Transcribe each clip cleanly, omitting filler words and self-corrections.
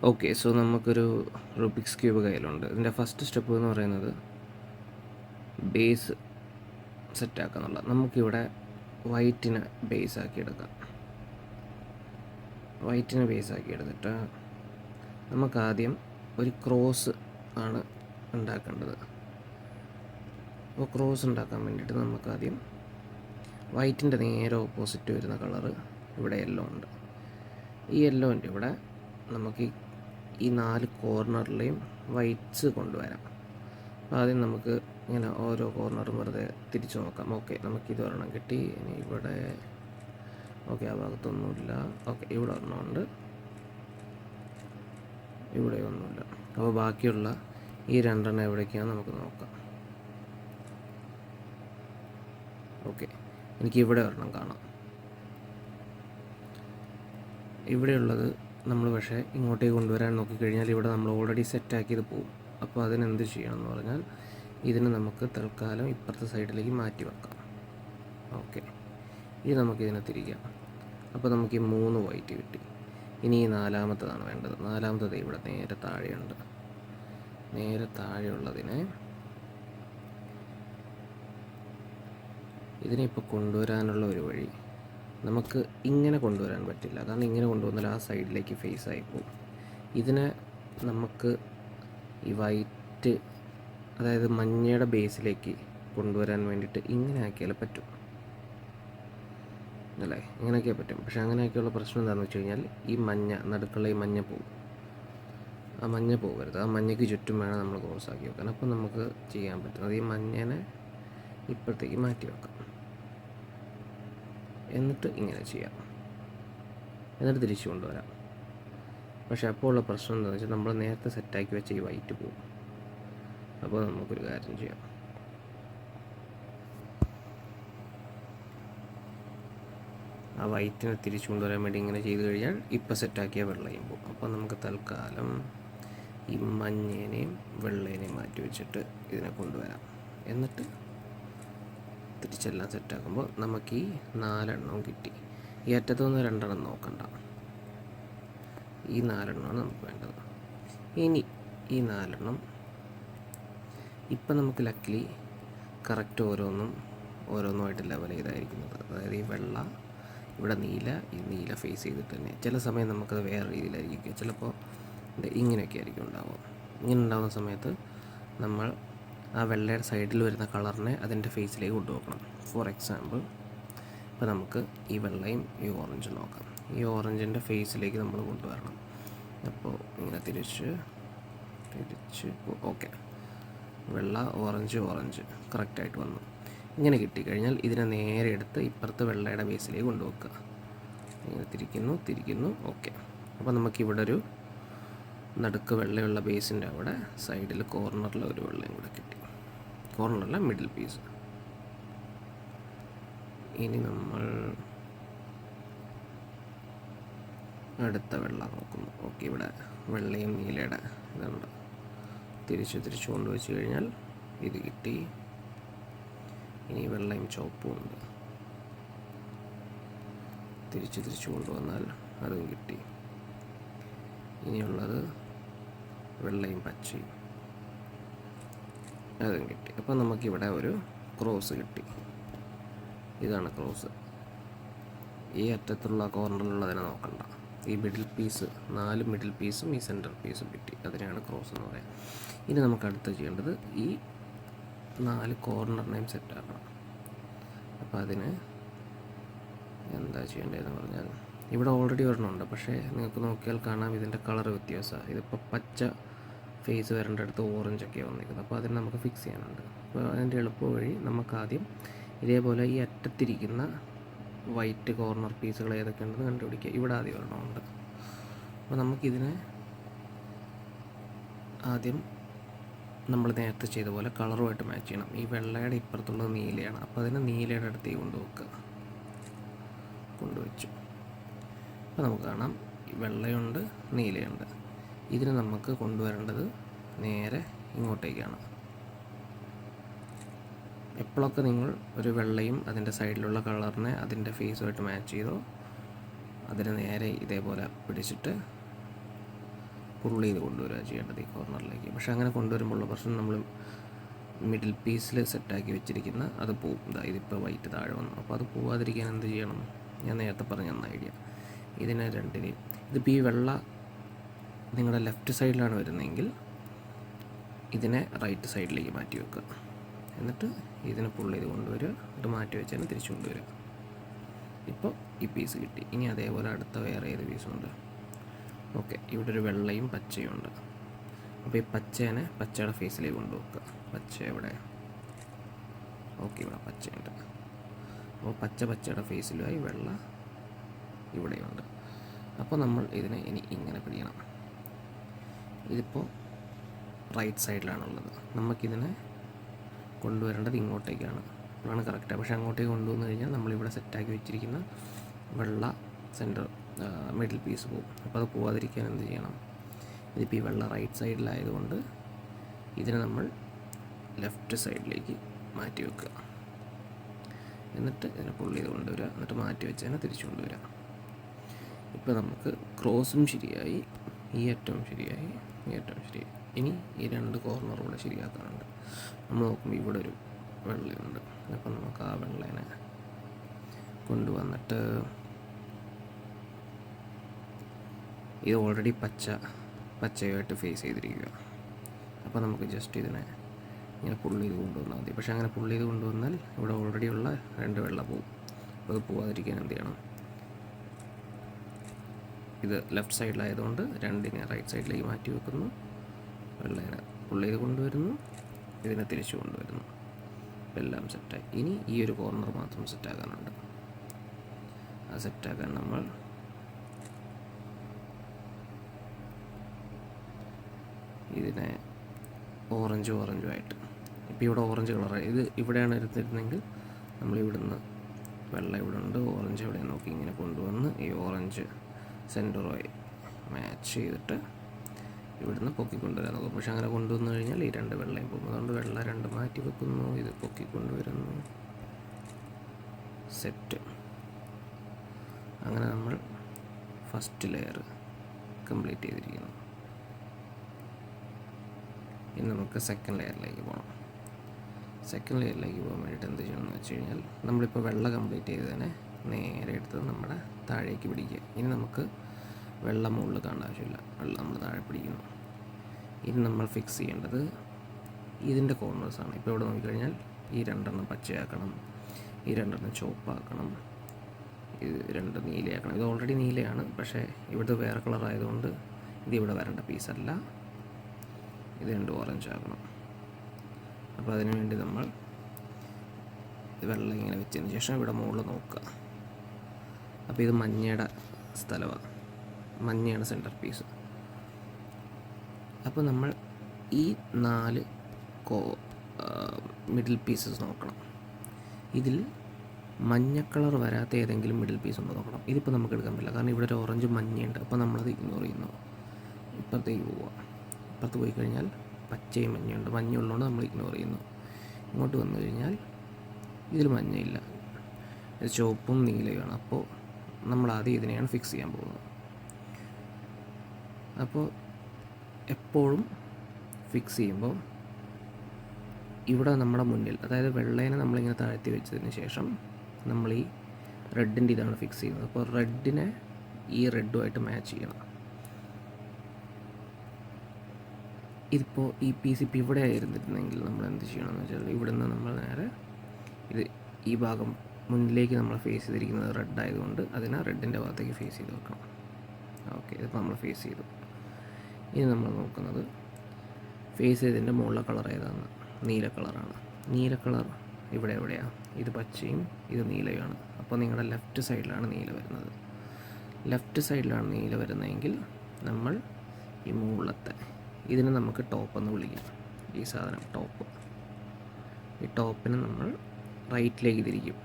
Okay, so നമുക്കൊരു Rubik's cube കയ്യിലുണ്ട്. ഇതിൻ്റെ ഫസ്റ്റ് സ്റ്റെപ്പ് എന്ന് പറയുന്നത് ബേസ് സെറ്റാക്കുക എന്നുള്ളത്. നമുക്കിവിടെ വൈറ്റിനെ ബേസാക്കി എടുക്കാം. വൈറ്റിനെ ബേസാക്കി എടുത്തിട്ട് നമുക്കാദ്യം ഒരു ക്രോസ് ആണ് ഉണ്ടാക്കേണ്ടത്. അപ്പോൾ ക്രോസ് ഉണ്ടാക്കാൻ വേണ്ടിയിട്ട് നമുക്കാദ്യം വൈറ്റിൻ്റെ നേരെ ഓപ്പോസിറ്റ് വരുന്ന കളറ് ഇവിടെ യെല്ലോ ഉണ്ട്. ഈ യെല്ലോൻ്റെ ഇവിടെ നമുക്ക് ഈ 4 കോർണറിലെയും വൈറ്റ്സ് കൊണ്ടുവരാം. അപ്പോൾ ആദ്യം നമുക്ക് ഇങ്ങനെ ഓരോ കോർണറും വെറുതെ തിരിച്ചു നോക്കാം. ഓക്കെ, നമുക്കിത് ഒരെണ്ണം കിട്ടി. ഇനി ഇവിടെ ഓക്കെ, ആ ഭാഗത്തൊന്നുമില്ല. ഓക്കെ, ഇവിടെ ഒരെണ്ണമുണ്ട്, ഇവിടെ ഒന്നുമില്ല. അപ്പോൾ ബാക്കിയുള്ള ഈ 2 എണ്ണം എവിടേക്കാണ് നമുക്ക് നോക്കാം. ഓക്കെ, എനിക്ക് ഇവിടെ ഒരെണ്ണം കാണാം. ഇവിടെയുള്ളത് നമ്മൾ പക്ഷേ ഇങ്ങോട്ടേക്ക് കൊണ്ടുവരാൻ നോക്കിക്കഴിഞ്ഞാൽ ഇവിടെ നമ്മൾ ഓൾറെഡി സെറ്റാക്കിയത് പോകും. അപ്പോൾ അതിനെന്ത് ചെയ്യണമെന്ന് പറഞ്ഞാൽ ഇതിന് നമുക്ക് തൽക്കാലം ഇപ്പുറത്തെ സൈഡിലേക്ക് മാറ്റി വെക്കാം. ഓക്കെ, ഇനി നമുക്കിതിനെ തിരിക്കാം. അപ്പോൾ നമുക്ക് ഈ 3 വൈറ്റ് കിട്ടി. ഇനി ഈ 4-മത്തതാണ് വേണ്ടത്. 4-മത്തത് ഇവിടെ നേരെ താഴെയുണ്ട്. നേരെ താഴെയുള്ളതിനെ ഇതിനിപ്പോൾ കൊണ്ടുവരാനുള്ള ഒരു വഴി, നമുക്ക് ഇങ്ങനെ കൊണ്ടുവരാൻ പറ്റില്ല. കാരണം ഇങ്ങനെ കൊണ്ടുവന്നാൽ ആ സൈഡിലേക്ക് ഫേസ് ആയി പോകും. ഇതിനെ നമുക്ക് ഈ വൈറ്റ്, അതായത് മഞ്ഞയുടെ ബേസിലേക്ക് കൊണ്ടുവരാൻ വേണ്ടിയിട്ട് ഇങ്ങനെ ആക്കിയാലേ പറ്റും അല്ലേ? ഇങ്ങനെയൊക്കെ പറ്റും. പക്ഷേ അങ്ങനെയൊക്കെയുള്ള പ്രശ്നം എന്താണെന്ന് വെച്ച് കഴിഞ്ഞാൽ ഈ മഞ്ഞ നടുക്കുള്ള ഈ മഞ്ഞ പോകും. ആ മഞ്ഞ പോകരുത്. ആ മഞ്ഞയ്ക്ക് ചുറ്റും വേണം നമ്മൾ ക്രോസ് ആക്കി വെക്കാൻ. അപ്പോൾ നമുക്ക് ചെയ്യാൻ പറ്റുന്നത് ഈ മഞ്ഞേനെ ഇപ്പോഴത്തേക്ക് മാറ്റി വെക്കാം. എന്നിട്ട് ഇങ്ങനെ ചെയ്യാം. എന്നിട്ട് തിരിച്ചു കൊണ്ടുവരാം. പക്ഷേ അപ്പോൾ ഉള്ള പ്രശ്നം എന്താണെന്ന് വെച്ചാൽ നമ്മൾ നേരത്തെ സെറ്റാക്കി വെച്ച ഈ വൈറ്റ് പോകും. അപ്പോൾ നമുക്കൊരു കാര്യം ചെയ്യാം. ആ വൈറ്റിനെ തിരിച്ചു കൊണ്ടുവരാൻ വേണ്ടി ഇങ്ങനെ ചെയ്ത് കഴിഞ്ഞാൽ ഇപ്പോൾ സെറ്റാക്കിയ വെള്ളയും പോകും. അപ്പോൾ നമുക്ക് തൽക്കാലം ഈ മഞ്ഞേനെയും വെള്ളേനെയും മാറ്റി വെച്ചിട്ട് ഇതിനെ കൊണ്ടുവരാം. എന്നിട്ട് തിരിച്ചെല്ലാം സെറ്റാക്കുമ്പോൾ നമുക്ക് ഈ 4 എണ്ണവും കിട്ടി. ഈ അറ്റത്തുനിന്ന് 2 എണ്ണം നോക്കണ്ട, ഈ 4 എണ്ണമാണ് നമുക്ക് വേണ്ടത്. ഇനി ഈ 4 എണ്ണം ഇപ്പം നമുക്ക് ലക്കിലി കറക്റ്റ് ഓരോന്നുമായിട്ട് ലെവൽ ചെയ്തായിരിക്കുന്നത്. അതായത് ഈ വെള്ള ഇവിടെ നീല, ഈ നീല ഫേസ് ചെയ്തിട്ട് തന്നെ. ചില സമയം നമുക്കത് വേറെ രീതിയിലായിരിക്കും. ചിലപ്പോൾ ഇങ്ങനെയൊക്കെ ആയിരിക്കും ഉണ്ടാവുക. ഇങ്ങനെ ഉണ്ടാകുന്ന സമയത്ത് നമ്മൾ ആ വെള്ളയുടെ സൈഡിൽ വരുന്ന കളറിനെ അതിൻ്റെ ഫേസിലേക്ക് കൊണ്ടുപോകണം. ഫോർ എക്സാമ്പിൾ, ഇപ്പോൾ നമുക്ക് ഈ വെള്ളയും ഈ ഓറഞ്ചും നോക്കാം. ഈ ഓറഞ്ചിൻ്റെ ഫേസിലേക്ക് നമ്മൾ കൊണ്ടുവരണം. അപ്പോൾ ഇങ്ങനെ തിരിച്ച് ഓക്കെ, വെള്ള ഓറഞ്ച് കറക്റ്റായിട്ട് വന്നു. ഇങ്ങനെ കിട്ടിക്കഴിഞ്ഞാൽ ഇതിനെ നേരെ എടുത്ത് ഇപ്പുറത്ത് വെള്ളയുടെ ബേസിലേക്ക് കൊണ്ടുവെക്കുക. ഇങ്ങനെ തിരിക്കുന്നു. ഓക്കെ, അപ്പോൾ നമുക്കിവിടെ ഒരു നടുക്ക് വെള്ളയുള്ള ബേസിൻ്റെ അവിടെ സൈഡിൽ കോർണറിൽ ഒരു വെള്ളയും കൂടെ കിട്ടി. കോർണറല്ല, മിഡിൽ പീസ്. ഇനി നമ്മൾ അടുത്ത വെള്ള നോക്കുന്നു. ഓക്കെ, ഇവിടെ വെള്ളയും നീലയുടെ ഇതുണ്ട്. തിരിച്ചു കൊണ്ടുവച്ച് കഴിഞ്ഞാൽ ഇത് കിട്ടി. ഇനി വെള്ളയും ചുവപ്പും ഉണ്ട്. തിരിച്ചു കൊണ്ടുവന്നാൽ അതും കിട്ടി. ഇനിയുള്ളത് വെള്ളയും പച്ചയും, അതും കിട്ടി. അപ്പോൾ നമുക്കിവിടെ ഒരു ക്രോസ് കിട്ടി. ഇതാണ് ക്രോസ്. ഈ അറ്റത്തുള്ള കോർണറിലുള്ളതിനെ നോക്കണ്ട. ഈ മിഡിൽ പീസ്, 4 മിഡിൽ പീസും ഈ സെൻറ്റർ പീസും കിട്ടി. അതിനെയാണ് ക്രോസ് എന്ന് പറയാം. ഇനി നമുക്ക് അടുത്ത് ചെയ്യേണ്ടത് ഈ 4 കോർണറിനെയും സെറ്റാക്കണം. അപ്പോൾ അതിന് എന്താ ചെയ്യേണ്ടതെന്ന് പറഞ്ഞാൽ ഇവിടെ ഓൾറെഡി ഒരെണ്ണമുണ്ട്. പക്ഷേ നിങ്ങൾക്ക് നോക്കിയാൽ കാണാം ഇതിൻ്റെ കളർ വ്യത്യാസമാണ്. ഇതിപ്പോൾ പച്ച ഫേസ് വരേണ്ടടുത്ത് ഓറഞ്ചൊക്കെ വന്നിരിക്കുന്നത്. അപ്പോൾ അതിന് നമുക്ക് ഫിക്സ് ചെയ്യാനുണ്ട്. അപ്പോൾ അതിൻ്റെ എളുപ്പ വഴി നമുക്കാദ്യം ഇതേപോലെ ഈ അറ്റത്തിരിക്കുന്ന വൈറ്റ് കോർണർ പീസുകൾ ഏതൊക്കെയുണ്ടെന്ന് കണ്ടുപിടിക്കുക. ഇവിടെ ആദ്യം ഒരെണ്ണമുണ്ട്. അപ്പോൾ നമുക്കിതിനെ ആദ്യം നമ്മൾ നേരത്തെ ചെയ്ത പോലെ കളറുമായിട്ട് മാച്ച് ചെയ്യണം. ഈ വെള്ളയുടെ ഇപ്പുറത്തുള്ളത് നീലയാണ്. അപ്പോൾ അതിനെ നീലയുടെ അടുത്തേക്ക് കൊണ്ടുവച്ചു. അപ്പോൾ നമുക്ക് കാണാം വെള്ളയുണ്ട്, നീലയുണ്ട്. ഇതിന് നമുക്ക് കൊണ്ടുവരേണ്ടത് നേരെ ഇങ്ങോട്ടേക്കാണ്. എപ്പോഴൊക്കെ നിങ്ങൾ ഒരു വെള്ളയും അതിൻ്റെ സൈഡിലുള്ള കളറിനെ അതിൻ്റെ ഫേസുമായിട്ട് മാച്ച് ചെയ്തോ അതിന് നേരെ ഇതേപോലെ പിടിച്ചിട്ട് പുള്ള് ചെയ്ത് കൊണ്ടുവരിക ചെയ്യേണ്ടത് ഈ കോർണറിലേക്ക്. പക്ഷേ അങ്ങനെ കൊണ്ടുവരുമ്പോഴുള്ള പ്രശ്നം, നമ്മൾ മിഡിൽ പീസിൽ സെറ്റാക്കി വെച്ചിരിക്കുന്ന അത് പോവും. ഇതിപ്പോൾ വൈറ്റ് താഴെ വന്നു. അപ്പോൾ അത് പോവാതിരിക്കാൻ എന്ത് ചെയ്യണം? ഞാൻ നേരത്തെ പറഞ്ഞ ഐഡിയ, ഇതിനെ രണ്ടിനെയും, ഇതിപ്പോൾ ഈ വെള്ള നിങ്ങളുടെ ലെഫ്റ്റ് സൈഡിലാണ് വരുന്നതെങ്കിൽ ഇതിനെ റൈറ്റ് സൈഡിലേക്ക് മാറ്റി വെക്കുക. എന്നിട്ട് ഇതിനെ പുള്ള് ചെയ്ത് കൊണ്ടുവരിക, ഇത് മാറ്റി വെച്ചതിന് തിരിച്ചു കൊണ്ടുവരിക. ഇപ്പോൾ ഈ പീസ് കിട്ടി. ഇനി അതേപോലെ അടുത്ത വേറെ ഏത് പീസുണ്ട്? ഓക്കെ, ഇവിടെ ഒരു വെള്ളയും പച്ചയും ഉണ്ട്. അപ്പോൾ ഈ പച്ചേനെ പച്ചയുടെ ഫേസിലേക്ക് കൊണ്ടുവെക്കുക. പച്ച എവിടെ? ഓക്കെ, ഇവിടെ പച്ചയുണ്ട്. അപ്പോൾ പച്ചയുടെ ഫേസിലുമായി വെള്ള ഇവിടെയുണ്ട്. അപ്പോൾ നമ്മൾ ഇതിനെ ഇനി ഇങ്ങനെ പിടിക്കണം. ഇതിപ്പോൾ റൈറ്റ് സൈഡിലാണുള്ളത്. നമുക്കിതിനെ കൊണ്ടുവരേണ്ടത് ഇങ്ങോട്ടേക്കാണ്. അപ്പോഴാണ് കറക്റ്റാണ്. പക്ഷേ അങ്ങോട്ടേക്ക് കൊണ്ടുവന്നു കഴിഞ്ഞാൽ നമ്മളിവിടെ സെറ്റാക്കി വെച്ചിരിക്കുന്ന വെള്ള സെൻറ്റർ മിഡിൽ പീസ് പോകും. അപ്പോൾ അത് പോവാതിരിക്കാൻ എന്ത് ചെയ്യണം? ഇതിപ്പോൾ ഈ വെള്ള റൈറ്റ് സൈഡിലായതുകൊണ്ട് ഇതിനെ നമ്മൾ ലെഫ്റ്റ് സൈഡിലേക്ക് മാറ്റി വെക്കുക. എന്നിട്ട് ഇതിനെ പുള്ള് ചെയ്ത് കൊണ്ടുവരിക. എന്നിട്ട് മാറ്റി വെച്ചതിനെ തിരിച്ചു കൊണ്ടുവരിക. ഇപ്പോൾ നമുക്ക് ക്രോസും ശരിയായി, ഈ അറ്റവും ശരിയായി, ഈ അറ്റവും ശരിയായി. ഇനി ഈ രണ്ട് കോർണറും കൂടെ ശരിയാക്കാനുണ്ട്. നമ്മൾ നോക്കുമ്പോൾ ഇവിടെ ഒരു വെള്ളയുണ്ട്. അപ്പോൾ നമുക്ക് ആ വെള്ളേനെ കൊണ്ടുവന്നിട്ട്, ഇത് ഓൾറെഡി പച്ചയായിട്ട് ഫേസ് ചെയ്തിരിക്കുക. അപ്പോൾ നമുക്ക് ജസ്റ്റ് ഇതിനെ ഇങ്ങനെ പുള്ള് ചെയ്ത് കൊണ്ടുവന്നാൽ മതി. പക്ഷേ അങ്ങനെ പുള്ള് ചെയ്ത് കൊണ്ടുവന്നാൽ ഇവിടെ ഓൾറെഡി ഉള്ള രണ്ട് വെള്ള പോകും. അപ്പോൾ അത് പോവാതിരിക്കാൻ എന്ത് ചെയ്യണം? ഇത് ലെഫ്റ്റ് സൈഡിലായതുകൊണ്ട് രണ്ടിനെ റൈറ്റ് സൈഡിലേക്ക് മാറ്റി വെക്കുന്നു. വെള്ളേനെ പുള്ള് ചെയ്ത് കൊണ്ടുവരുന്നു, ഇതിനെ തിരിച്ചു കൊണ്ടുവരുന്നു. എല്ലാം സെറ്റായി. ഇനി ഈ ഒരു കോർണർ മാത്രം സെറ്റാക്കാനുണ്ട്. ആ സെറ്റാക്കാൻ നമ്മൾ ഇതിനെ ഓറഞ്ചുമായിട്ട്, ഇപ്പോൾ ഇവിടെ ഓറഞ്ച് കളറായി, ഇത് ഇവിടെയാണ് എടുത്തിരുന്നെങ്കിൽ നമ്മളിവിടുന്ന് വെള്ള ഇവിടെ ഉണ്ട്, ഓറഞ്ച് ഇവിടെ നോക്കി ഇങ്ങനെ കൊണ്ടുവന്ന് ഈ ഓറഞ്ച് സെൻറ്ററുമായി മാച്ച് ചെയ്തിട്ട് ഇവിടുന്ന് പൊക്കിക്കൊണ്ടുവരാൻ നോക്കും. പക്ഷെ അങ്ങനെ കൊണ്ടുവന്നു കഴിഞ്ഞാൽ ഈ രണ്ട് വെള്ളയും പോകും. അതുകൊണ്ട് വെള്ള രണ്ട് മാറ്റി വെക്കുന്നു, ഇത് പൊക്കിക്കൊണ്ടുവരുന്നു, സെറ്റ്. അങ്ങനെ നമ്മൾ ഫസ്റ്റ് ലെയർ കംപ്ലീറ്റ് ചെയ്തിരിക്കുന്നു. ഇനി നമുക്ക് സെക്കൻഡ് ലെയറിലേക്ക് പോകണം. സെക്കൻഡ് ലെയറിലേക്ക് പോകാൻ വേണ്ടിയിട്ട് എന്ത് ചെയ്യണമെന്ന് വെച്ച് കഴിഞ്ഞാൽ, നമ്മളിപ്പോൾ വെള്ള കംപ്ലീറ്റ് ചെയ്തതിനെ നേരെ എടുത്ത് നമ്മുടെ താഴേക്ക് പിടിക്കുക. ഇനി നമുക്ക് വെള്ളം മുകളിൽ കാണേണ്ട ആവശ്യമില്ല, വെള്ളം നമ്മൾ താഴെ പിടിക്കുന്നു. ഇനി നമ്മൾ ഫിക്സ് ചെയ്യേണ്ടത് ഇതിൻ്റെ കോർണേഴ്സാണ്. ഇപ്പോൾ ഇവിടെ നോക്കിക്കഴിഞ്ഞാൽ ഈ രണ്ടെണ്ണം പച്ചയാക്കണം, ഈ രണ്ടെണ്ണം ചുവപ്പാക്കണം, ഇത് രണ്ട് നീലയാക്കണം. ഇത് ഓൾറെഡി നീലയാണ്, പക്ഷേ ഇവിടുത്തെ വേറെ കളറായതുകൊണ്ട് ഇതിവിടെ വരേണ്ട പീസല്ല, ഇത് രണ്ട് ഓറഞ്ച് ആക്കണം. അപ്പോൾ അതിനു വേണ്ടി നമ്മൾ വെള്ളം ഇങ്ങനെ വെച്ചതിന് ശേഷം ഇവിടെ മുകളിൽ നോക്കുക. അപ്പോൾ ഇത് മഞ്ഞയുടെ സ്ഥലമാണ്, മഞ്ഞയാണ് സെൻറ്റർ പീസ്. അപ്പോൾ നമ്മൾ ഈ 4 മിഡിൽ പീസസ് നോക്കണം. ഇതിൽ മഞ്ഞ കളർ വരാത്ത ഏതെങ്കിലും മിഡിൽ പീസ് ഉണ്ടോ നോക്കണം. ഇതിപ്പോൾ നമുക്ക് എടുക്കാൻ പറ്റില്ല, കാരണം ഇവിടെ ഒരു ഓറഞ്ച് മഞ്ഞയുണ്ട്. അപ്പോൾ നമ്മളത് ഇഗ്നോർ ചെയ്യുന്നു. ഇപ്പുറത്തേക്ക് പോവുക. ഇപ്പുറത്ത് പോയി കഴിഞ്ഞാൽ പച്ചയും മഞ്ഞയുണ്ട്. മഞ്ഞയുള്ളതുകൊണ്ട് നമ്മൾ ഇഗ്നോർ ചെയ്യുന്നു. ഇങ്ങോട്ട് വന്നു കഴിഞ്ഞാൽ ഇതിൽ മഞ്ഞയില്ല, ഇത് ചുവപ്പും നീലയുമാണ്. അപ്പോൾ നമ്മൾ ആദ്യം ഇതിനെയാണ് ഫിക്സ് ചെയ്യാൻ പോകുന്നത്. അപ്പോൾ എപ്പോഴും ഫിക്സ് ചെയ്യുമ്പോൾ ഇവിടെ നമ്മുടെ മുന്നിൽ, അതായത് വെള്ളേനെ നമ്മളിങ്ങനെ താഴ്ത്തി വെച്ചതിന് ശേഷം നമ്മൾ ഈ റെഡിൻ്റെ ഇതാണ് ഫിക്സ് ചെയ്യുന്നത്. അപ്പോൾ റെഡിനെ ഈ റെഡുമായിട്ട് മാച്ച് ചെയ്യണം. ഇതിപ്പോൾ ഈ പീസ് ഇപ്പോൾ ഇവിടെ ആയിരുന്നിരുന്നെങ്കിൽ നമ്മൾ എന്ത് ചെയ്യണമെന്ന് വെച്ചാൽ, ഇവിടെ നിന്ന് നമ്മൾ നേരെ ഇത് ഈ ഭാഗം മുന്നിലേക്ക് നമ്മൾ ഫേസ് ചെയ്തിരിക്കുന്നത് റെഡ് ആയതുകൊണ്ട് അതിനെ റെഡിൻ്റെ ഭാഗത്തേക്ക് ഫേസ് ചെയ്ത് വെക്കണം. ഓക്കെ, ഇതിപ്പോൾ നമ്മൾ ഫേസ് ചെയ്തു. ഇനി നമ്മൾ നോക്കുന്നത് ഫേസ് ചെയ്തതിൻ്റെ മുകളിലെ കളർ ഏതാണ്? നീല കളറാണ്. നീല കളർ ഇവിടെ എവിടെയാണ്? ഇത് പച്ചയും ഇത് നീലയുമാണ്. അപ്പോൾ നിങ്ങളുടെ ലെഫ്റ്റ് സൈഡിലാണ് നീല വരുന്നത്. ലെഫ്റ്റ് സൈഡിലാണ് നീല വരുന്നതെങ്കിൽ നമ്മൾ ഈ മുകളിലത്തെ ഇതിന് നമുക്ക് ടോപ്പ് എന്ന് വിളിക്കാം. ഈ സാധനം ടോപ്പ്. ഈ ടോപ്പിനെ നമ്മൾ റൈറ്റിലേക്ക് തിരിക്കും.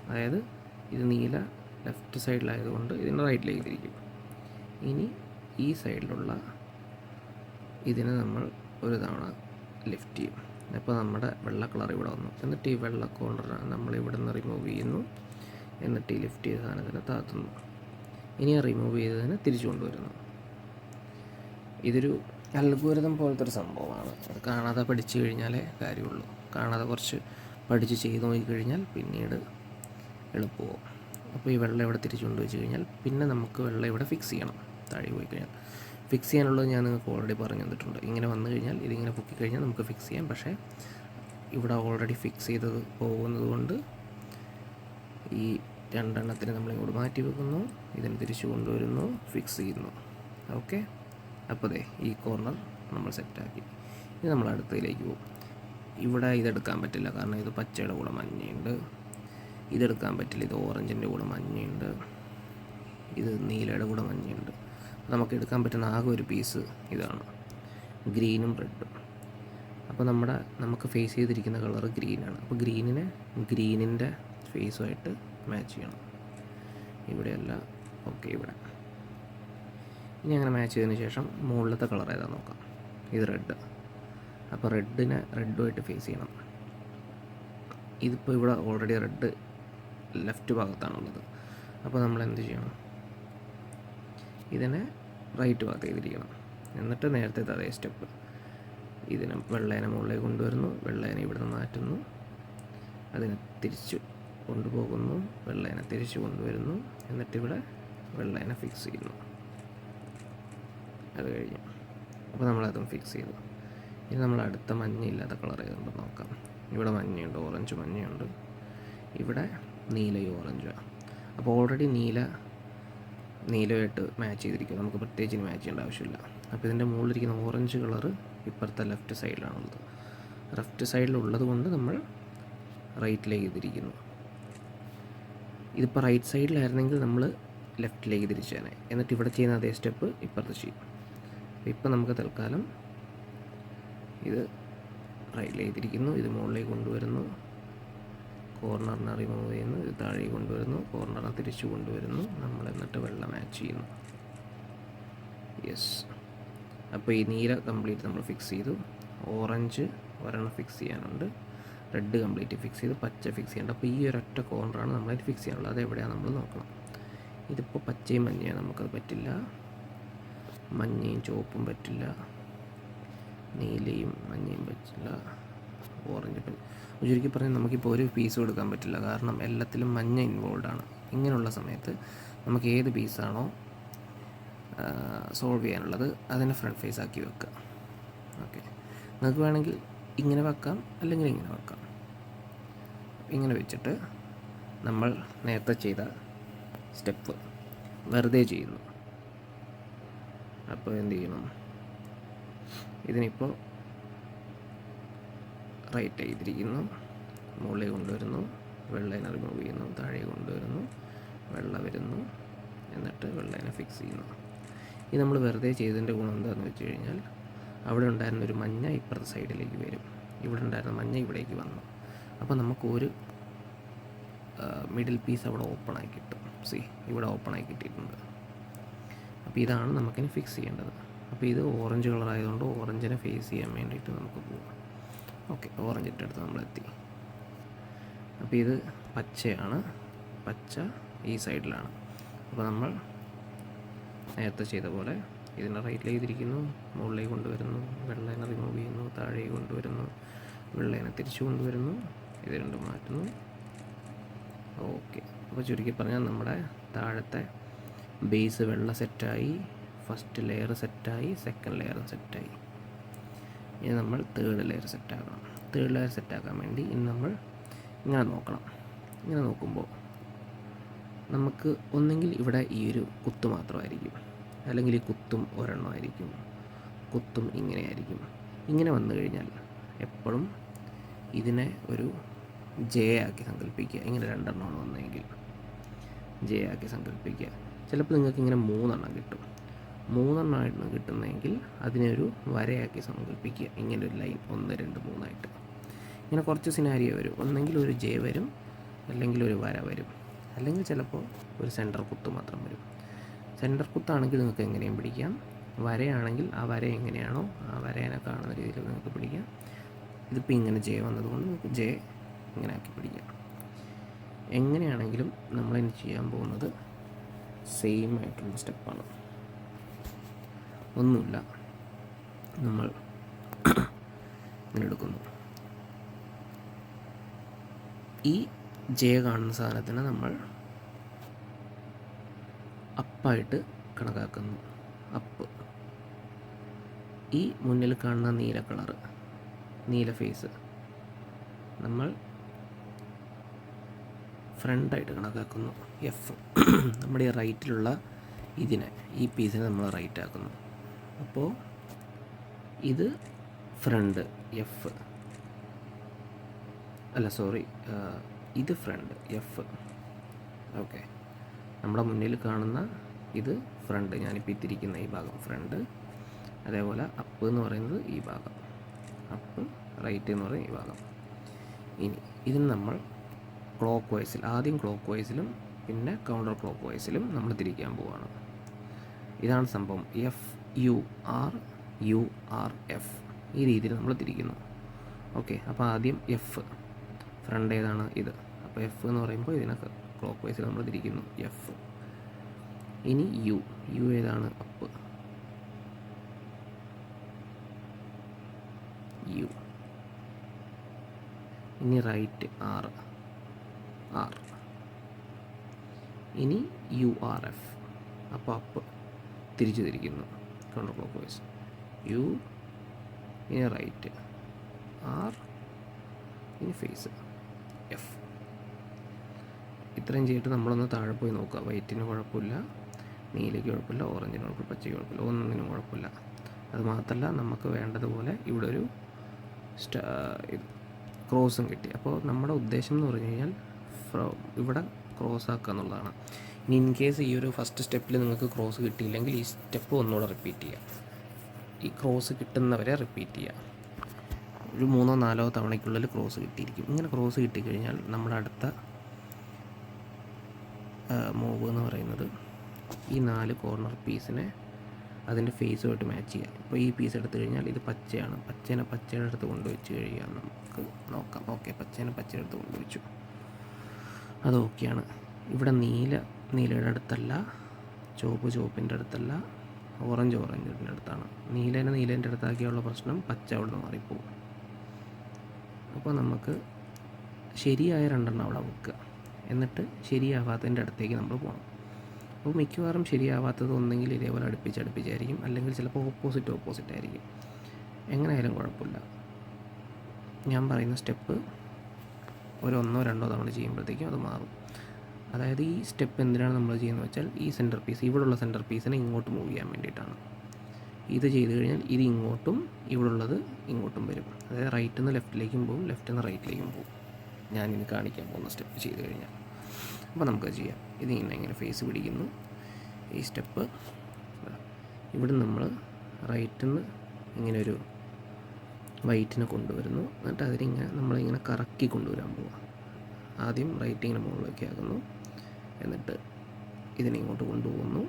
അതായത് ഇത് നീല ലെഫ്റ്റ് സൈഡിലായതുകൊണ്ട് ഇതിനെ റൈറ്റിലേക്ക് തിരിക്കും. ഇനി ഈ സൈഡിലുള്ള ഇതിനെ നമ്മൾ ഒരു തവണ ലിഫ്റ്റ് ചെയ്യും. അപ്പോൾ നമ്മുടെ വെള്ള കളർ ഇവിടെ വന്നു. എന്നിട്ട് ഈ വെള്ള കോർണർ നമ്മൾ ഇവിടെ നിന്ന് റിമൂവ് ചെയ്യുന്നു. എന്നിട്ട് ഈ ലിഫ്റ്റ് ചെയ്ത സാധനത്തിനെ താത്തുന്നു. ഇനി ആ റിമൂവ് ചെയ്തതിനെ തിരിച്ചു കൊണ്ടുവരുന്നു. ഇതൊരു അൽഗോരിതം പോലത്തെ ഒരു സംഭവമാണ്. അത് കാണാതെ പഠിച്ചു കഴിഞ്ഞാലേ കാര്യമുള്ളൂ. കാണാതെ കുറച്ച് പഠിച്ച് ചെയ്ത് നോക്കിക്കഴിഞ്ഞാൽ പിന്നീട് എളുപ്പമാവും. അപ്പോൾ ഈ വെള്ളം ഇവിടെ തിരിച്ചു കൊണ്ടുവച്ച് കഴിഞ്ഞാൽ പിന്നെ നമുക്ക് വെള്ളം ഇവിടെ ഫിക്സ് ചെയ്യണം. താഴെ പോയി കഴിഞ്ഞാൽ ഫിക്സ് ചെയ്യാനുള്ളത് ഞാൻ നിങ്ങൾക്ക് ഓൾറെഡി പറഞ്ഞു തന്നിട്ടുണ്ട്. ഇങ്ങനെ വന്നു കഴിഞ്ഞാൽ ഇതിങ്ങനെ പൊക്കി കഴിഞ്ഞാൽ നമുക്ക് ഫിക്സ് ചെയ്യാം. പക്ഷേ ഇവിടെ ഓൾറെഡി ഫിക്സ് ചെയ്തത് പോകുന്നത് കൊണ്ട് ഈ രണ്ടെണ്ണത്തിന് നമ്മളിങ്ങോട്ട് മാറ്റി വെക്കുന്നു, ഇതിന് തിരിച്ചു കൊണ്ടുവരുന്നു, ഫിക്സ് ചെയ്യുന്നു. ഓക്കെ, അപ്പോൾ ദേ ഈ കോർണർ നമ്മൾ സെറ്റാക്കി. ഇനി നമ്മൾ അടുത്തതിലേക്ക് പോകും. ഇവിടെ ഇതെടുക്കാൻ പറ്റില്ല, കാരണം ഇത് പച്ചയുടെ കൂടെ മഞ്ഞയുണ്ട്. ഇതെടുക്കാൻ പറ്റില്ല, ഇത് ഓറഞ്ചിൻ്റെ കൂടെ മഞ്ഞയുണ്ട്. ഇത് നീലയുടെ കൂടെ മഞ്ഞയുണ്ട്. നമുക്ക് എടുക്കാൻ പറ്റുന്ന ആകെ ഒരു പീസ് ഇതാണ്, ഗ്രീനും റെഡും. അപ്പോൾ നമുക്ക് ഫേസ് ചെയ്തിരിക്കുന്ന കളർ ഗ്രീനാണ്. അപ്പോൾ ഗ്രീനിൻ്റെ ഫേസുമായിട്ട് മാച്ച് ചെയ്യണം. ഇവിടെയല്ല, ഓക്കെ ഇവിടെ. ഇനി അങ്ങനെ മാച്ച് ചെയ്തതിന് ശേഷം മുകളിലത്തെ കളർ ഏതാ നോക്കാം. ഇത് റെഡ്. അപ്പോൾ റെഡുമായിട്ട് ഫേസ് ചെയ്യണം. ഇതിപ്പോൾ ഇവിടെ ഓൾറെഡി റെഡ് ലെഫ്റ്റ് ഭാഗത്താണുള്ളത്. അപ്പോൾ നമ്മൾ എന്ത് ചെയ്യണം, ഇതിനെ റൈറ്റ് ഭാഗത്ത് ചെയ്തിരിക്കണം. എന്നിട്ട് നേരത്തെ അതേ സ്റ്റെപ്പ്, ഇതിനെ വെള്ളേനെ മുകളിലേക്ക് കൊണ്ടുവരുന്നു, വെള്ളേനെ ഇവിടുന്ന് മാറ്റുന്നു, അതിനെ തിരിച്ച് കൊണ്ടുപോകുന്നു, വെള്ളേനെ തിരിച്ച് കൊണ്ടുവരുന്നു, എന്നിട്ടിവിടെ വെള്ളേനെ ഫിക്സ് ചെയ്യുന്നു. അത് കഴിഞ്ഞു. അപ്പോൾ നമ്മളതും ഫിക്സ് ചെയ്തു. ഇനി നമ്മൾ അടുത്ത മഞ്ഞയില്ലാത്ത കളർ ഏതുകൊണ്ട് നോക്കാം. ഇവിടെ മഞ്ഞയുണ്ട്, ഓറഞ്ച് മഞ്ഞയുണ്ട്. ഇവിടെ നീലയും ഓറഞ്ചുമാണ്. അപ്പോൾ ഓൾറെഡി നീലമായിട്ട് മാച്ച് ചെയ്തിരിക്കും. നമുക്ക് പ്രത്യേകിച്ച് മാച്ച് ചെയ്യേണ്ട ആവശ്യമില്ല. അപ്പോൾ ഇതിൻ്റെ മുകളിലിരിക്കുന്ന ഓറഞ്ച് കളറ് ഇപ്പുറത്തെ ലെഫ്റ്റ് സൈഡിലാണുള്ളത്. ലെഫ്റ്റ് സൈഡിലുള്ളത് കൊണ്ട് നമ്മൾ റൈറ്റിലേക്ക് തിരിക്കുന്നു. ഇതിപ്പോൾ റൈറ്റ് സൈഡിലായിരുന്നെങ്കിൽ നമ്മൾ ലെഫ്റ്റിലേക്ക് തിരിച്ചേനെ. എന്നിട്ട് ഇവിടെ ചെയ്യുന്ന അതേ സ്റ്റെപ്പ് ഇപ്പുറത്ത് ചെയ്യും. അപ്പോൾ ഇപ്പം നമുക്ക് തൽക്കാലം ഇത് റൈറ്റിലേക്ക് തിരിക്കുന്നു, ഇത് മുകളിലേക്ക് കൊണ്ടുവരുന്നു, കോർണറിനെ റിമൂവ് ചെയ്യുന്നു, ഇത് താഴേക്ക് കൊണ്ടുവരുന്നു, കോർണറിനെ തിരിച്ചു കൊണ്ടുവരുന്നു, നമ്മൾ എന്നിട്ട് വെള്ള മാച്ച് ചെയ്യുന്നു. യെസ്. അപ്പോൾ ഈ നീല കംപ്ലീറ്റ് നമ്മൾ ഫിക്സ് ചെയ്തു. ഓറഞ്ച് ഒരെണ്ണം ഫിക്സ് ചെയ്യാനുണ്ട്, റെഡ് കംപ്ലീറ്റ് ഫിക്സ് ചെയ്ത്, പച്ച ഫിക്സ് ചെയ്യേണ്ട. അപ്പോൾ ഈ ഒരൊറ്റ കോർണറാണ് നമ്മളതിൽ ഫിക്സ് ചെയ്യാനുള്ളത്. അതെവിടെയാണ് നമ്മൾ നോക്കണം. ഇതിപ്പോൾ പച്ചയും മഞ്ഞയും നമുക്കത് പറ്റില്ല, മഞ്ഞയും ചുവപ്പും പറ്റില്ല, നീലയും മഞ്ഞയും പറ്റില്ല, ഓറഞ്ച് പറ്റില്ല. ചുരുക്കി പറഞ്ഞാൽ നമുക്കിപ്പോൾ ഒരു പീസും എടുക്കാൻ പറ്റില്ല, കാരണം എല്ലാത്തിലും മഞ്ഞ ഇൻവോൾവാണ്. ഇങ്ങനെയുള്ള സമയത്ത് നമുക്ക് ഏത് പീസാണോ സോൾവ് ചെയ്യാനുള്ളത് അതിനെ ഫ്രണ്ട് ഫേസ് ആക്കി വെക്കുക. ഓക്കെ, നിങ്ങൾക്ക് വേണമെങ്കിൽ ഇങ്ങനെ വെക്കാം, അല്ലെങ്കിൽ ഇങ്ങനെ വെക്കാം. ഇങ്ങനെ വെച്ചിട്ട് നമ്മൾ നേരത്തെ ചെയ്ത സ്റ്റെപ്പ് വെറുതെ ചെയ്യുന്നു. അപ്പോൾ എന്ത് ചെയ്യണം, ഇതിനിപ്പോൾ റൈറ്റ് ചെയ്തിരിക്കുന്നു, മുകളിൽ കൊണ്ടുവരുന്നു, വെള്ളേനെ റിമൂവ് ചെയ്യുന്നു, താഴെ കൊണ്ടുവരുന്നു, വെള്ള വരുന്നു, എന്നിട്ട് വെള്ളേനെ ഫിക്സ് ചെയ്യുന്നു. ഇത് നമ്മൾ വെറുതെ ചെയ്തതിൻ്റെ ഗുണം എന്താണെന്ന് വെച്ച് കഴിഞ്ഞാൽ അവിടെ ഉണ്ടായിരുന്നൊരു മഞ്ഞ ഇപ്പുറത്തെ സൈഡിലേക്ക് വരും, ഇവിടെ ഉണ്ടായിരുന്ന മഞ്ഞ ഇവിടേക്ക് വന്നു. അപ്പോൾ നമുക്കൊരു മിഡിൽ പീസ് അവിടെ ഓപ്പണായി കിട്ടും. ഇവിടെ ഓപ്പണായി കിട്ടിയിട്ടുണ്ട്. അപ്പോൾ ഇതാണ് നമുക്കിനി ഫിക്സ് ചെയ്യേണ്ടത്. അപ്പോൾ ഇത് ഓറഞ്ച് കളർ ആയതുകൊണ്ട് ഓറഞ്ചിനെ ഫേസ് ചെയ്യാൻ വേണ്ടിയിട്ട് നമുക്ക് പോകാം. ഓക്കെ, ഓറഞ്ചിൻ്റെ അടുത്ത് നമ്മളെത്തി. അപ്പോൾ ഇത് പച്ചയാണ്, പച്ച ഈ സൈഡിലാണ്. അപ്പോൾ നമ്മൾ നേരത്തെ ചെയ്ത പോലെ ഇതിനെ റൈറ്റിലേക്ക് തിരിക്കുന്നു, മുകളിലേക്ക് കൊണ്ടുവരുന്നു, വെള്ളേനെ റിമൂവ് ചെയ്യുന്നു, താഴേക്ക് കൊണ്ടുവരുന്നു, വെള്ളേനെ തിരിച്ചു കൊണ്ടുവരുന്നു, ഇത് രണ്ടും മാറ്റുന്നു. ഓക്കെ, അപ്പോൾ ചുരുക്കി പറഞ്ഞാൽ നമ്മുടെ താഴത്തെ ബേസ് വെള്ള സെറ്റായി, ഫസ്റ്റ് ലെയർ സെറ്റായി, സെക്കൻഡ് ലെയറും സെറ്റായി. ഇനി നമ്മൾ തേർഡ് ലെയർ സെറ്റാക്കണം. തേർഡ് ലെയർ സെറ്റാക്കാൻ വേണ്ടി ഇനി നമ്മൾ ഇങ്ങനെ നോക്കണം. ഇങ്ങനെ നോക്കുമ്പോൾ നമുക്ക് ഒന്നെങ്കിൽ ഇവിടെ ഈ ഒരു കുത്ത് മാത്രമായിരിക്കും, അല്ലെങ്കിൽ ഈ കുത്തും ഒരെണ്ണമായിരിക്കും, കുത്തും ഇങ്ങനെയായിരിക്കും. ഇങ്ങനെ വന്നു കഴിഞ്ഞാൽ എപ്പോഴും ഇതിനെ ഒരു ജെ ആക്കി സങ്കല്പിക്കുക. ഇങ്ങനെ രണ്ടെണ്ണമാണ് വന്നതെങ്കിൽ ജെ ആക്കി സങ്കല്പിക്കുക. ചിലപ്പോൾ നിങ്ങൾക്ക് ഇങ്ങനെ മൂന്നെണ്ണം കിട്ടും. മൂന്നെണ്ണമായിട്ടാണ് കിട്ടുന്നതെങ്കിൽ അതിനെ ഒരു വരയാക്കി സങ്കല്പിക്കുക. ഇങ്ങനെ ഒരു ലൈൻ 1 2 3 ആയിട്ട്. ഇങ്ങനെ കുറച്ച് സിനാരിയോ വരും. ഒന്നെങ്കിൽ ഒരു ജെ വരും, അല്ലെങ്കിൽ ഒരു വര വരും, അല്ലെങ്കിൽ ചിലപ്പോൾ ഒരു സെൻറ്റർ കുത്ത് മാത്രം വരും. സെൻറ്റർ കുത്താണെങ്കിൽ നിങ്ങൾക്ക് എങ്ങനെയും പിടിക്കാം. വരയാണെങ്കിൽ ആ വര എങ്ങനെയാണോ ആ വരേനെ കാണുന്ന രീതിയിൽ നിങ്ങൾക്ക് പിടിക്കാം. ഇതിപ്പോൾ ഇങ്ങനെ ജെ വന്നതുകൊണ്ട് നിങ്ങൾക്ക് ജെ ഇങ്ങനെ ആക്കി പിടിക്കാം. എങ്ങനെയാണെങ്കിലും നമ്മളിനി ചെയ്യാൻ പോകുന്നത് സെയിം ആയിട്ടുള്ള സ്റ്റെപ്പാണ്. ഒന്നുമില്ല, നമ്മൾ ഇങ്ങനെ എടുക്കുന്നു. ഈ ജെ കാണുന്ന സാധനത്തിന് നമ്മൾ അപ്പായിട്ട് കണക്കാക്കുന്നു. അപ്പ്. ഈ മുന്നിൽ കാണുന്ന നീല കളറ്, നീല ഫേസ് നമ്മൾ ഫ്രണ്ടായിട്ട് കണക്കാക്കുന്നു. എഫ്. നമ്മുടെ ഈ റൈറ്റിലുള്ള ഇതിനെ, ഈ പീസിനെ നമ്മൾ റൈറ്റ് ആക്കുന്നു. അപ്പോൾ ഇത് ഫ്രണ്ട് എഫ്, അല്ല സോറി, ഇത് ഫ്രണ്ട് എഫ്. ഓക്കെ, നമ്മുടെ മുന്നിൽ കാണുന്ന ഇത് ഫ്രണ്ട്, ഞാനിപ്പോൾ ഇത്തിരിക്കുന്ന ഈ ഭാഗം ഫ്രണ്ട്. അതേപോലെ അപ്പ് എന്ന് പറയുന്നത് ഈ ഭാഗം, അപ്പ്. റൈറ്റ് എന്ന് പറയുന്നത് ഈ ഭാഗം. ഇനി ഇതിന് നമ്മൾ ക്ലോക്ക് വൈസിൽ, ആദ്യം ക്ലോക്ക് വൈസിലും പിന്നെ കൗണ്ടർ ക്ലോക്ക് വൈസിലും നമ്മൾ തിരിക്കാൻ പോവുകയാണ്. ഇതാണ് സംഭവം. F you are, you are F, ഈ രീതിയിൽ നമ്മൾ തിരിക്കുന്നു. ഓക്കെ, അപ്പോൾ ആദ്യം എഫ്, ഫ്രണ്ട് ഏതാണ് ഇത്. അപ്പോൾ എഫ് എന്ന് പറയുമ്പോൾ ഇതിനൊക്കെ ക്ലോക്ക് വൈസിൽ നമ്മൾ തിരിക്കുന്നു, എഫ്. ഇനി യു, യു ഏതാണ്, അപ്പ്, യു. ഇനി റൈറ്റ് ആർ, ആർ. ഇനി യു ആർ എഫ്, അപ്പോൾ അപ്പ് തിരിച്ചു തിരിക്കുന്നു കൗണ്ടർ ക്ലോക്ക് വൈസ്. യു, ഇനി റൈറ്റ് ആർ, ഇനി ഫേസ് എഫ്. ഇത്രയും ചെയ്തിട്ട് നമ്മളൊന്ന് താഴെ പോയി നോക്കുക. വൈറ്റിന് കുഴപ്പമില്ല, നീലയ്ക്ക് കുഴപ്പമില്ല, ഓറഞ്ചിന് കുഴപ്പമില്ല, പച്ചയ്ക്ക് കുഴപ്പമില്ല, ഒന്നിനും കുഴപ്പമില്ല. അത് മാത്രമല്ല, നമുക്ക് വേണ്ടതുപോലെ ഇവിടെ ഒരു ക്രോസും കിട്ടി. അപ്പോൾ നമ്മുടെ ഉദ്ദേശം എന്ന് പറഞ്ഞു കഴിഞ്ഞാൽ ഇവിടെ ക്രോസ് ആക്കുക എന്നുള്ളതാണ്. ഇനി ഇൻ കേസ് ഈ ഒരു ഫസ്റ്റ് സ്റ്റെപ്പിൽ നിങ്ങൾക്ക് ക്രോസ് കിട്ടിയില്ലെങ്കിൽ ഈ സ്റ്റെപ്പ് ഒന്നുകൂടെ റിപ്പീറ്റ് ചെയ്യുക. ഈ ക്രോസ് കിട്ടുന്നവരെ റിപ്പീറ്റ് ചെയ്യുക. ഒരു 3-4 തവണയ്ക്കുള്ളിൽ ക്രോസ് കിട്ടിയിരിക്കും. ഇങ്ങനെ ക്രോസ് കിട്ടിക്കഴിഞ്ഞാൽ നമ്മുടെ അടുത്ത മൂവ് എന്ന് പറയുന്നത് ഈ 4 കോർണർ പീസിനെ അതിൻ്റെ ഫേസുമായിട്ട് മാച്ച് ചെയ്യുക. ഇപ്പോൾ ഈ പീസ് എടുത്തു കഴിഞ്ഞാൽ ഇത് പച്ചയാണ്, പച്ചേനെ പച്ചയുടെ അടുത്ത് കൊണ്ടുവച്ച് കഴിയാൻ നമുക്ക് നോക്കാം. ഓക്കെ, പച്ചേനെ പച്ചയുടെ അടുത്ത് കൊണ്ടുവച്ചു, അത് ഓക്കെയാണ്. ഇവിടെ നീലയുടെ അടുത്തല്ല, ചുവപ്പിൻ്റെ അടുത്തല്ല, ഓറഞ്ചിൻ്റെ അടുത്താണ്. നീലേൻ്റെ അടുത്താക്കിയുള്ള പ്രശ്നം പച്ച അവിടെ നിന്ന് മാറിപ്പോവും. അപ്പോൾ നമുക്ക് ശരിയായ 2 അവിടെ വെക്കുക, എന്നിട്ട് ശരിയാവാത്തതിൻ്റെ അടുത്തേക്ക് നമ്മൾ പോകണം. അപ്പോൾ മിക്കവാറും ശരിയാവാത്തത് ഒന്നെങ്കിൽ ഇതേപോലെ അടുപ്പിച്ചായിരിക്കും, അല്ലെങ്കിൽ ചിലപ്പോൾ ഓപ്പോസിറ്റ് ആയിരിക്കും. എങ്ങനെയായാലും കുഴപ്പമില്ല. ഞാൻ പറയുന്ന സ്റ്റെപ്പ് ഒരു 1-2 തവണ ചെയ്യുമ്പോഴത്തേക്കും അത് മാറും. അതായത് ഈ സ്റ്റെപ്പ് എന്തിനാണ് നമ്മൾ ചെയ്യുന്നത് വെച്ചാൽ, ഈ സെൻറ്റർ പീസ്, ഇവിടെയുള്ള സെൻറ്റർ പീസിനെ ഇങ്ങോട്ട് മൂവ് ചെയ്യാൻ വേണ്ടിയിട്ടാണ്. ഇത് ചെയ്ത് കഴിഞ്ഞാൽ ഇത് ഇങ്ങോട്ടും ഇവിടെയുള്ളത് ഇങ്ങോട്ടും വരും. അതായത് റൈറ്റിൽ നിന്ന് ലെഫ്റ്റിലേക്കും പോകും, ലെഫ്റ്റിൽ നിന്ന് റൈറ്റിലേക്കും പോകും. ഞാനിനി കാണിക്കാൻ പോകുന്ന സ്റ്റെപ്പ് ചെയ്ത് കഴിഞ്ഞാൽ. അപ്പോൾ നമുക്കത് ചെയ്യാം. ഇതിങ്ങനെ ഫേസ് പിടിക്കുന്നു. ഈ സ്റ്റെപ്പ് ഇവിടെ നമ്മൾ റൈറ്റിൽ നിന്ന് ഇങ്ങനെ ഒരു വൈറ്റിനെ കൊണ്ടുവരുന്നു. എന്നിട്ട് നമ്മളിങ്ങനെ കറക്കി കൊണ്ടുവരാൻ പോവുക. ആദ്യം റൈറ്റ് ഇങ്ങനെ മുകളിലേക്ക് ആക്കുന്നു, എന്നിട്ട് ഇതിനെ ഇങ്ങോട്ട് കൊണ്ടുപോകുന്നു.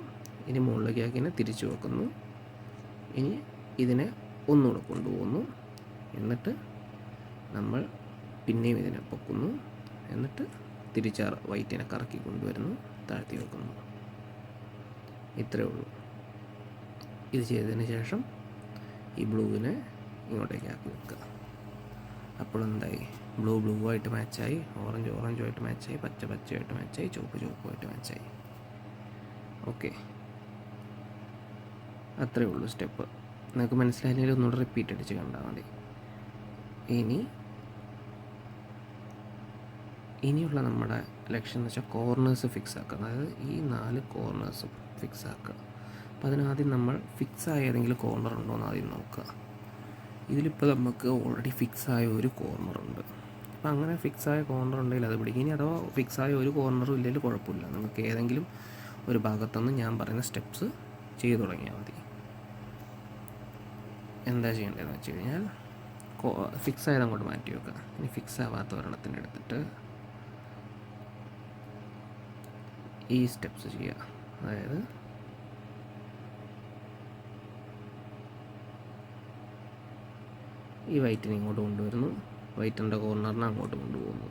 ഇനി മുകളിലേക്ക് ആക്കി തിരിച്ചു വെക്കുന്നു. ഇനി ഇതിനെ ഒന്നുകൂടെ കൊണ്ടുപോകുന്നു. എന്നിട്ട് നമ്മൾ പിന്നെയും ഇതിനെ പൊക്കുന്നു. എന്നിട്ട് വൈറ്റിനെ കറക്കി കൊണ്ടുവരുന്നു, താഴ്ത്തി വെക്കുന്നു. ഇത്രയേ ഉള്ളൂ. ഇത് ചെയ്തതിന് ശേഷം ഈ ബ്ലൂവിനെ ഇങ്ങോട്ടേക്ക് ആക്കി വെക്കുക. അപ്പോഴെന്തായി, ബ്ലൂ ആയിട്ട് മാച്ചായി, ഓറഞ്ചുമായിട്ട് മാച്ചായി, പച്ചയായിട്ട് മാച്ചായി, ചുവപ്പുമായിട്ട് മാച്ചായി. ഓക്കെ, അത്രയേ ഉള്ളൂ സ്റ്റെപ്പ്. നിങ്ങൾക്ക് മനസ്സിലായില്ലെങ്കിൽ ഒന്നുകൂടെ റിപ്പീറ്റ് അടിച്ച് കണ്ടാൽ മതി. ഇനിയുള്ള നമ്മുടെ ലക്ഷ്യം എന്ന് വെച്ചാൽ കോർണേഴ്സ് ഫിക്സ് ആക്കുക. അതായത് ഈ 4 കോർണേഴ്സും ഫിക്സ് ആക്കുക. അപ്പോൾ അതിനാദ്യം നമ്മൾ ഫിക്സായ ഏതെങ്കിലും കോർണർ ഉണ്ടോ എന്ന് ആദ്യം നോക്കുക. ഇതിലിപ്പോൾ നമുക്ക് ഓൾറെഡി ഫിക്സായ ഒരു കോർണറുണ്ട്. അപ്പോൾ അങ്ങനെ ഫിക്സായ കോർണർ ഉണ്ടെങ്കിൽ അത് പിടിക്കും. ഇനി അഥവാ ഫിക്സായ ഒരു കോർണറും ഇല്ലെങ്കിൽ കുഴപ്പമില്ല. നിങ്ങൾക്ക് ഏതെങ്കിലും ഒരു ഭാഗത്തുനിന്ന് ഞാൻ പറയുന്ന സ്റ്റെപ്സ് ചെയ്തു തുടങ്ങിയാൽ മതി. എന്താ ചെയ്യേണ്ടതെന്ന് വെച്ച് കഴിഞ്ഞാൽ, ഫിക്സ് ആയത് അങ്ങോട്ട് മാറ്റി വെക്കുക. ഇനി ഫിക്സ് ആവാത്ത ഒരെണ്ണത്തിൻ്റെ എടുത്തിട്ട് ഈ സ്റ്റെപ്സ് ചെയ്യുക. അതായത് ഈ വൈറ്റിനെ ഇങ്ങോട്ട് കൊണ്ടുവരുന്നു, വൈറ്റിൻ്റെ കോർണറിനെ അങ്ങോട്ട് കൊണ്ടുപോകുന്നു.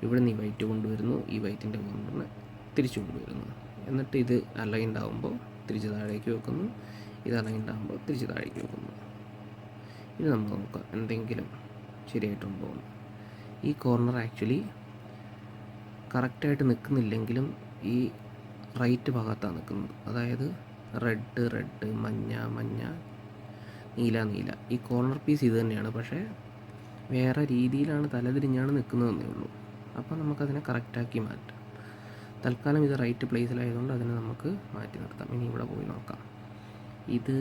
ഇവിടെ നിന്ന് ഈ വൈറ്റ് കൊണ്ടുവരുന്നു, ഈ വൈറ്റിൻ്റെ കോർണറിനെ തിരിച്ചു കൊണ്ടുവരുന്നു. എന്നിട്ട് ഇത് അലൈൻഡ് ആകുമ്പോൾ തിരിച്ച് താഴേക്ക് വെക്കുന്നു, ഇത് അലൈൻഡ് ആകുമ്പോൾ തിരിച്ച് താഴേക്ക് വെക്കുന്നു. ഇത് നമുക്ക് നോക്കാം എന്തെങ്കിലും ശരിയായിട്ടുണ്ടോ എന്ന്. ഈ കോർണർ ആക്ച്വലി കറക്റ്റായിട്ട് നിൽക്കുന്നില്ലെങ്കിലും ഈ റൈറ്റ് ഭാഗത്താണ് നിൽക്കുന്നത്. അതായത് റെഡ് മഞ്ഞ നീല. ഈ കോർണർ പീസ് ഇത് തന്നെയാണ്, പക്ഷേ വേറെ രീതിയിലാണ് തലതിരിഞ്ഞാണ് നിൽക്കുന്നതെന്നേ ഉള്ളൂ. അപ്പോൾ നമുക്കതിനെ കറക്റ്റാക്കി മാറ്റാം. തൽക്കാലം ഇത് റൈറ്റ് പ്ലേസിലായതുകൊണ്ട് അതിനെ നമുക്ക് മാറ്റി നിർത്താം. ഇനി ഇവിടെ പോയി നോക്കാം. ഇത്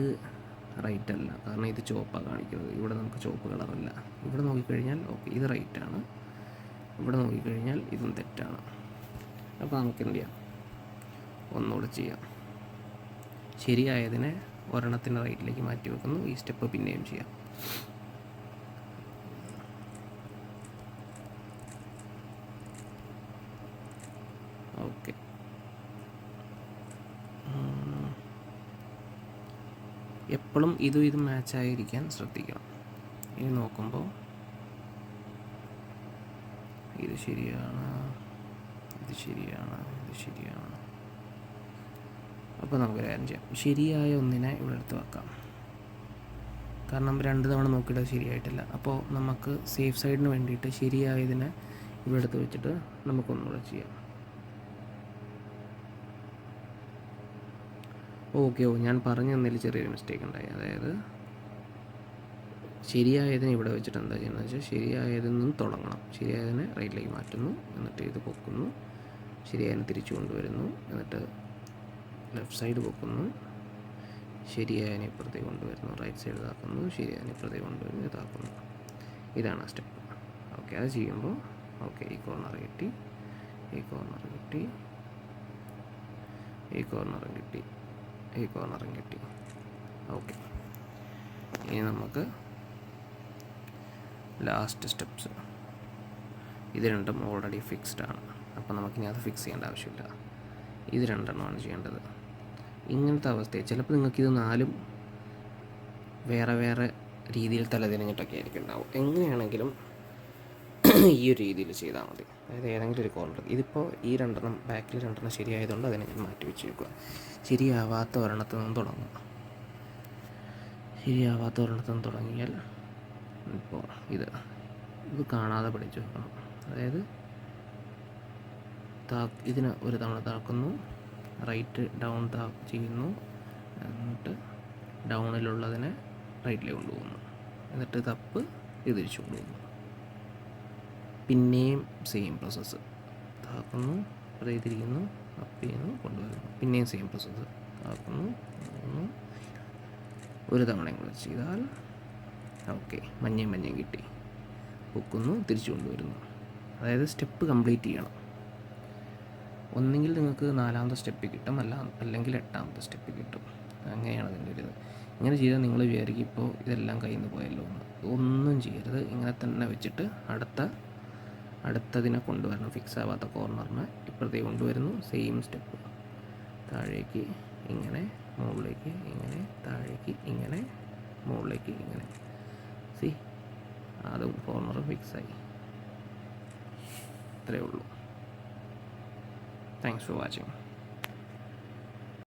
റൈറ്റ് അല്ല, കാരണം ഇത് ചുവപ്പാണ് കാണിക്കുന്നത്. ഇവിടെ നമുക്ക് ചുവപ്പ് കളറല്ല. ഇവിടെ നോക്കിക്കഴിഞ്ഞാൽ ഓക്കെ ഇത് റൈറ്റാണ്, ഇവിടെ നോക്കിക്കഴിഞ്ഞാൽ ഇതും തെറ്റാണ്. അപ്പോൾ നമുക്ക് എന്ത് ചെയ്യാം, ഒന്നുകൂടെ ചെയ്യാം. ശരിയായതിനെ ഒരെണ്ണത്തിൻ്റെ റൈറ്റിലേക്ക് മാറ്റി വെക്കുന്നു. ഈ സ്റ്റെപ്പ് പിന്നെയും ചെയ്യാം. ഓക്കെ, എപ്പോഴും ഇതും മാച്ചായിരിക്കാൻ ശ്രദ്ധിക്കണം. ഇനി നോക്കുമ്പോൾ ഇത് ശരിയാണ്. അപ്പോൾ നമുക്ക് കാര്യം ചെയ്യാം. ശരിയായ ഒന്നിനെ ഇവിടെ എടുത്ത് വെക്കാം. കാരണം 2 തവണ നോക്കിയിട്ട് ശരിയായിട്ടില്ല. അപ്പോൾ നമുക്ക് സേഫ് സൈഡിന് വേണ്ടിയിട്ട് ശരിയായതിനെ ഇവിടെ എടുത്ത് വെച്ചിട്ട് നമുക്കൊന്നുകൂടെ ചെയ്യാം. ഓക്കെ, ഞാൻ പറഞ്ഞു തന്നതിൽ ചെറിയൊരു മിസ്റ്റേക്ക് ഉണ്ടായി. അതായത് ശരിയായതിനെ ഇവിടെ വെച്ചിട്ട് എന്താ ചെയ്യുന്നത് വെച്ചാൽ ശരിയായതിൽ നിന്നും തുടങ്ങണം. ശരിയായതിനെ റൈറ്റിലേക്ക് മാറ്റുന്നു, എന്നിട്ട് ഇത് പൊക്കുന്നു, ശരിയായതിനെ തിരിച്ചു കൊണ്ടുവരുന്നു, എന്നിട്ട് ലെഫ്റ്റ് സൈഡ് പൊക്കുന്നു, ശരിയായതിനെ ഇപ്പുറത്തേക്ക് കൊണ്ടുവരുന്നു, റൈറ്റ് സൈഡ് ഇതാക്കുന്നു, ശരിയായതിനെ ഇപ്പുറത്തേക്ക് കൊണ്ടുവരുന്നു, ഇതാക്കുന്നു. ഇതാണ് ആ സ്റ്റെപ്പ്. ഓക്കെ, അത് ചെയ്യുമ്പോൾ ഓക്കെ ഈ കോർണർ കിട്ടി, ഈ കോർണറും കിട്ടി. ഓക്കെ, ഇനി നമുക്ക് ലാസ്റ്റ് സ്റ്റെപ്സ്. ഇത് രണ്ടും ഓൾറെഡി ഫിക്സ്ഡ് ആണ്. അപ്പോൾ നമുക്കിനി അത് ഫിക്സ് ചെയ്യേണ്ട ആവശ്യമില്ല. ഇത് 2 എണ്ണമാണ് ചെയ്യേണ്ടത്. ഇങ്ങനത്തെ അവസ്ഥയിൽ ചിലപ്പോൾ നിങ്ങൾക്കിത് 4 വേറെ രീതിയിൽ തലതിരിഞ്ഞിട്ടൊക്കെ ആയിരിക്കും ഉണ്ടാവും. എങ്ങനെയാണെങ്കിലും ഈ ഒരു രീതിയിൽ ചെയ്താൽ മതി. അതായത് ഏതെങ്കിലും ഒരു കോർണർ. ഇതിപ്പോൾ ഈ 2 ബാക്കിൽ 2 ശരിയായതുകൊണ്ട് അതിനെ ഞാൻ മാറ്റി വെച്ച് വെക്കുക. ശരിയാവാത്ത ഒരെണ്ണത്തിൽ നിന്ന് തുടങ്ങിയാൽ ഇപ്പോൾ ഇത് കാണാതെ പഠിച്ചു വെക്കണം. അതായത് ഇതിന് ഒരു തവണ താക്കുന്നു, റൈറ്റ് ഡൗൺ ചെയ്യുന്നു, എന്നിട്ട് ഡൗണിലുള്ളതിനെ റൈറ്റിലേക്ക് കൊണ്ടുപോകുന്നു, എന്നിട്ട് തപ്പ് ഇത് തിരിച്ചു കൊണ്ടുപോകുന്നു. പിന്നെയും സെയിം പ്രോസസ്സ്. താക്കുന്നു, തിരിക്കുന്നു, അപ്പ് ചെയ്യുന്നു, കൊണ്ടുവരുന്നു. പിന്നെയും സെയിം പ്രോസസ്സ്. താക്കുന്നു, ഒരു തവണയും കൂടെ ചെയ്താൽ ഓക്കെ മഞ്ഞയും കിട്ടി. പൊക്കുന്നു, തിരിച്ചു കൊണ്ടുവരുന്നു. അതായത് സ്റ്റെപ്പ് കംപ്ലീറ്റ് ചെയ്യണം. ഒന്നെങ്കിൽ നിങ്ങൾക്ക് 4ാമത്തെ സ്റ്റെപ്പിൽ കിട്ടും, അല്ലെങ്കിൽ 8ാമത്തെ സ്റ്റെപ്പിൽ കിട്ടും. അങ്ങനെയാണ് അതിൻ്റെ ഒരു ഇത്. ഇങ്ങനെ ചെയ്താൽ നിങ്ങൾ വിചാരിക്കും ഇപ്പോൾ ഇതെല്ലാം കയ്യിൽ നിന്ന് പോയല്ലോ എന്ന്. ഒന്നും ചെയ്യരുത്. ഇങ്ങനെ തന്നെ വെച്ചിട്ട് അടുത്തതിനെ കൊണ്ടുവരണം. ഫിക്സ് ആവാത്ത കോർണറിനെ ഇപ്പുറത്തേക്ക് കൊണ്ടുവരുന്നു. Same step. താഴേക്ക് ഇങ്ങനെ, മുകളിലേക്ക് ഇങ്ങനെ, താഴേക്ക് ഇങ്ങനെ, മുകളിലേക്ക് ഇങ്ങനെ. അതും കോർണർ ഫിക്സായി. ഇത്രയേ ഉള്ളൂ. Thanks for watching.